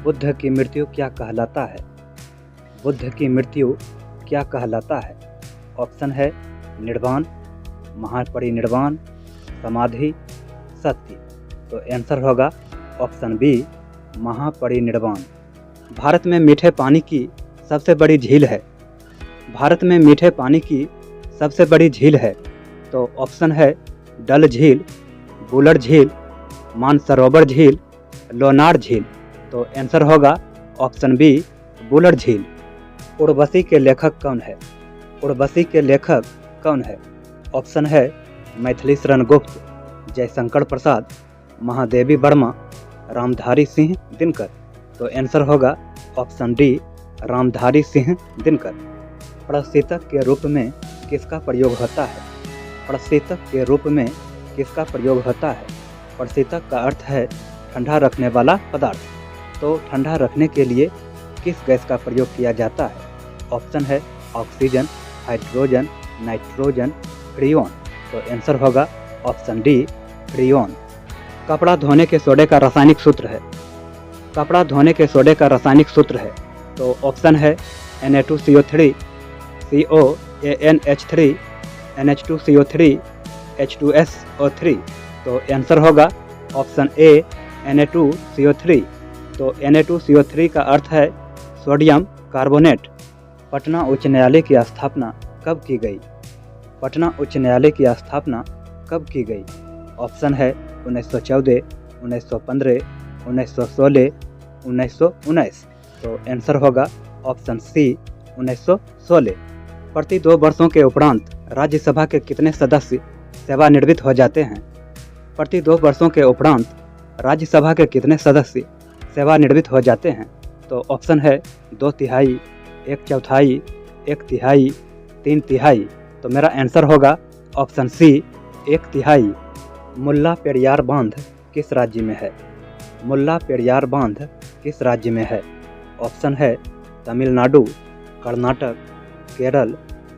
बुद्ध की मृत्यु क्या कहलाता है? बुद्ध की मृत्यु क्या कहलाता है? ऑप्शन है निर्वाण, महापरिनिर्वाण, समाधि, सत्य। तो आंसर होगा ऑप्शन बी, महापरिनिर्वाण। भारत में मीठे पानी की सबसे बड़ी झील है। भारत में मीठे पानी की सबसे बड़ी झील है। तो ऑप्शन है डल झील, बुलर झील, मानसरोवर झील, लोनार झील। तो आंसर होगा ऑप्शन बी, बुलर झील। उर्वशी के लेखक कौन है? उर्वशी के लेखक कौन है? ऑप्शन है मैथिली शरण गुप्त, जयशंकर प्रसाद, महादेवी वर्मा, रामधारी सिंह दिनकर। तो आंसर होगा ऑप्शन डी, रामधारी सिंह दिनकर। प्रशीतक के रूप में किसका प्रयोग होता है? प्रशीतक के रूप में किसका प्रयोग होता है? प्रशीतक का अर्थ है ठंडा रखने वाला पदार्थ। तो ठंडा रखने के लिए किस गैस का प्रयोग किया जाता है? ऑप्शन है ऑक्सीजन, हाइड्रोजन, नाइट्रोजन, फ्रीऑन। तो आंसर होगा ऑप्शन डी, फ्रीऑन। कपड़ा धोने के सोडे का रासायनिक सूत्र है। कपड़ा धोने के सोडे का रासायनिक सूत्र है। तो ऑप्शन है Na2CO3, COANH3, NH2CO3, H2SO3। तो आंसर होगा ऑप्शन ए, Na2CO3। तो Na2CO3 का अर्थ है सोडियम कार्बोनेट। पटना उच्च न्यायालय की स्थापना कब की गई? पटना उच्च न्यायालय की स्थापना कब की गई? ऑप्शन है 1914, 1915, 1916, 1919। तो आंसर होगा ऑप्शन सी, 1916। प्रति 2 वर्षों के उपरांत राज्यसभा के कितने सदस्य सेवानिवृत्त हो जाते हैं? प्रति 2 वर्षों के उपरांत राज्यसभा के कितने सदस्य सेवानिवृत्त हो जाते हैं? तो ऑप्शन है 2/3, 1/4, 1/3, 3/3। तो मेरा आंसर होगा ऑप्शन सी, 1/3। मुल्ला पेरियार बांध किस राज्य में है? मुल्ला पेरियार बांध किस राज्य में है? ऑप्शन है तमिलनाडु, कर्नाटक, केरल,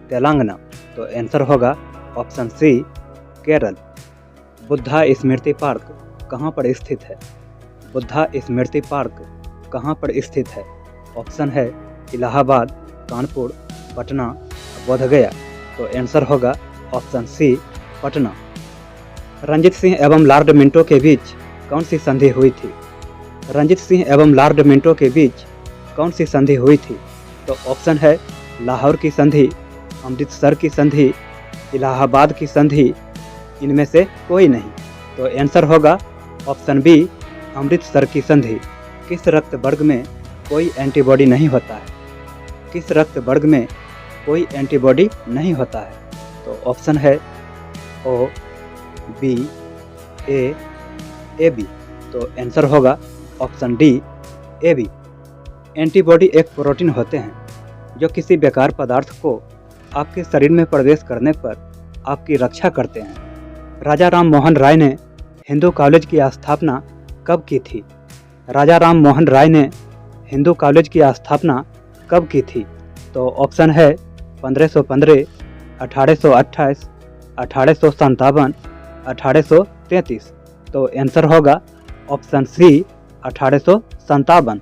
तेलंगाना। तो आंसर होगा ऑप्शन सी, केरल। बुद्धा स्मृति पार्क कहाँ पर स्थित है? बुद्धा स्मृति पार्क कहाँ पर स्थित है? ऑप्शन है इलाहाबाद, कानपुर, पटना, बोधगया। तो आंसर होगा ऑप्शन सी, पटना। रंजीत सिंह एवं लॉर्ड मिंटो के बीच कौन सी संधि हुई थी? रंजीत सिंह एवं लॉर्ड मिंटो के बीच कौन सी संधि हुई थी? तो ऑप्शन है लाहौर की संधि, अमृतसर की संधि, इलाहाबाद की संधि, इनमें से कोई नहीं। तो आंसर होगा ऑप्शन बी, अमृतसर की संधि। किस रक्त वर्ग में कोई एंटीबॉडी नहीं होता है? किस रक्त वर्ग में कोई एंटीबॉडी नहीं होता है? तो ऑप्शन है ओ, बी, ए बी। तो आंसर होगा option D, A B. Antibody एक प्रोटीन होते हैं जो किसी बेकार पदार्थ को आपके शरीर में प्रवेश करने पर आपकी रक्षा करते हैं। राजा राम मोहन राय ने हिंदू कॉलेज की स्थापना कब की थी? राजा राम मोहन राय ने हिंदू कॉलेज की स्थापना कब की थी? तो ऑप्शन है 1515, 1828, 1857, 1833। तो आंसर होगा ऑप्शन सी, 1857।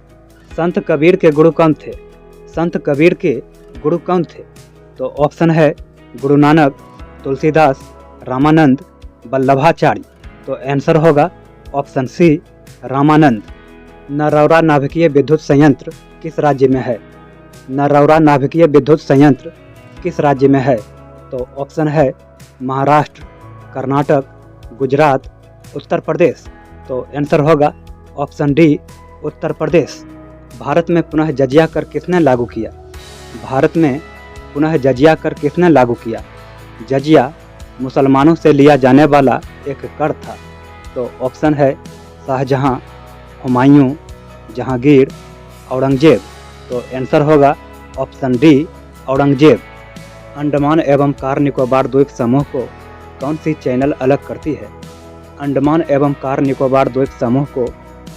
संत कबीर के गुरु कौन थे? संत कबीर के गुरु कौन थे? तो ऑप्शन है गुरु नानक, तुलसीदास, रामानंद, वल्लभाचार्य। तो आंसर होगा ऑप्शन सी, रामानंद। नरौरा नाभिकीय विद्युत संयंत्र किस राज्य में है? नरौरा नाभिकीय विद्युत संयंत्र किस राज्य में है? तो ऑप्शन है महाराष्ट्र, कर्नाटक, गुजरात, उत्तर प्रदेश। तो आंसर होगा ऑप्शन डी, उत्तर प्रदेश। भारत में पुनः जजिया कर किसने लागू किया? भारत में पुनः जजिया कर किसने लागू किया? जजिया मुसलमानों से लिया जाने वाला एक कर था। तो ऑप्शन है शाहजहां, हुमायूं, जहांगीर, औरंगजेब। तो आंसर होगा ऑप्शन डी, औरंगजेब। अंडमान एवं कार निकोबार द्वीप समूह को कौन सी चैनल अलग करती है? अंडमान एवं कार निकोबार द्वीप समूह को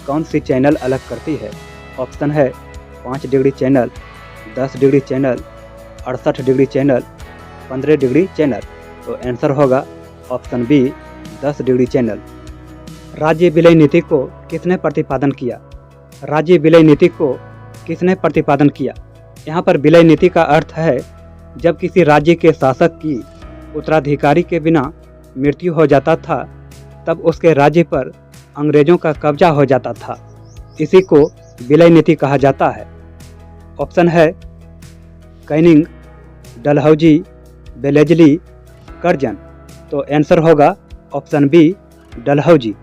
कौन सी चैनल अलग करती है? ऑप्शन है 5 degree channel, 10 degree channel, 68 degree channel, 15 degree channel. तो आंसर होगा ऑप्शन बी, 10 डिग्री चैनल। राज्य विलय नीति को किसने प्रतिपादन किया? राज्य विलय नीति को किसने प्रतिपादन किया? यहाँ पर विलय नीति का अर्थ है जब किसी राज्य के शासक की उत्तराधिकारी के बिना मृत्यु हो जाता था तब उसके राज्य पर अंग्रेजों का कब्जा हो जाता था। इसी को विलय नीति कहा जाता है। ऑप्शन है कैनिंग, डलहौजी, वेलेजली, कर्जन। तो आंसर होगा ऑप्शन बी, डलहौजी।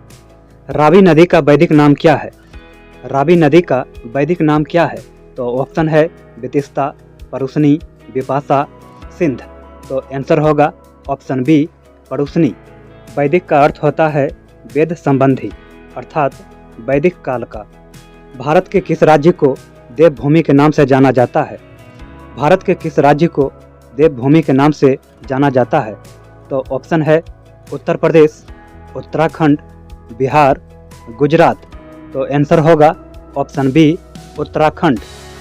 रावी नदी का वैदिक नाम क्या है? रावी नदी का वैदिक नाम क्या है? तो ऑप्शन है वितिस्ता, परुशनी, विपाशा, सिंध। तो आंसर होगा ऑप्शन बी, परुशनी। वैदिक का अर्थ होता है वेद संबंधी, अर्थात वैदिक काल का। भारत के किस राज्य को देवभूमि के नाम से जाना जाता है? भारत के किस राज्य को देवभूमि के नाम से जाना जाता है? तो ऑप्शन है उत्तर प्रदेश, उत्तराखंड, बिहार, गुजरात। तो आंसर होगा ऑप्शन बी, उत्तराखंड।